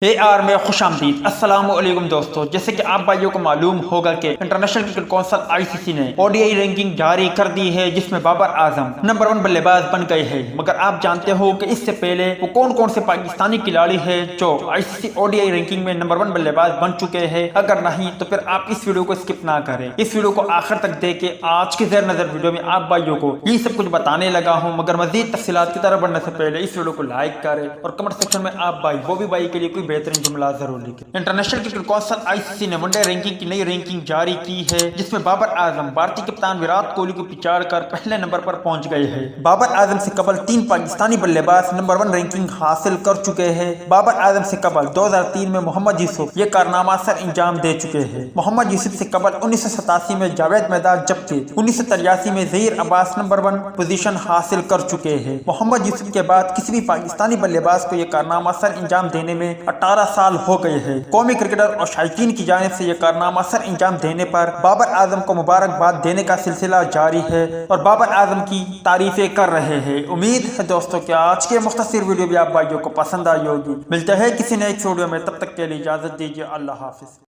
AR میں خوش آمدید۔ السلام علیکم دوستو، جیسے کہ آپ بھائیوں کو معلوم ہوگا کہ انٹرنیشنل کرکٹ کونسل ICC نے ODI رینکنگ جاری کر دی ہے، جس میں بابر اعظم نمبر 1 بلے باز بن گئے ہیں۔ مگر آپ جانتے ہو کہ اس سے پہلے وہ کون کون سے پاکستانی کھلاڑی ہیں جو ICC ODI رینکنگ میں نمبر 1 بلے باز بن چکے ہیں؟ اگر نہیں تو پھر آپ اس ویڈیو کو اسکپ نہ کریں، اس ویڈیو کو آخر تک دیکھیں۔ آج کے زیر نظر ویڈیو میں آپ بھائیوں کو یہ سب کچھ بتانے لگا ہوں، مگر مزید تفصیلات کی طرف بڑھنے سے پہلے اس ویڈیو کو لائک کریں اور کمنٹ سیکشن میں آپ بھائی وہ بھی بھائی کے لیے کوئی بہترین جملہ انٹرنیشنل کرکٹ کونسل ICC نے ون ڈے رینکنگ کی نئی رینکنگ جاری کی ہے، جس میں بابر اعظم بھارتی کپتان وراٹ کوہلی کو پچاڑ کر پہلے نمبر پر پہنچ گئے ہیں۔ بابر اعظم سے قبل 3 پاکستانی بلے باز نمبر 1 رینکنگ حاصل کر چکے ہیں۔ بابر اعظم سے قبل 2003 میں محمد یوسف یہ کارنامہ سر انجام دے چکے ہیں۔ محمد یوسف سے قبل 1987 میں جاوید میدان، جبکہ 1983 میں ظہیر عباس نمبر 1 پوزیشن حاصل کر چکے ہیں۔ محمد یوسف کے بعد کسی بھی پاکستانی بلے باز کو یہ کارنامہ سر انجام دینے میں 18 سال ہو گئے ہیں۔ قومی کرکٹر اور شائقین کی جانب سے یہ کارنامہ سر انجام دینے پر بابر اعظم کو مبارکباد دینے کا سلسلہ جاری ہے اور بابر اعظم کی تعریفیں کر رہے ہیں۔ امید ہے دوستوں کہ آج کے مختصر ویڈیو بھی آپ بھائیوں کو پسند آئی ہوگی۔ ملتے ہیں کسی نئے ویڈیو میں، تب تک کے لیے اجازت دیجیے۔ اللہ حافظ۔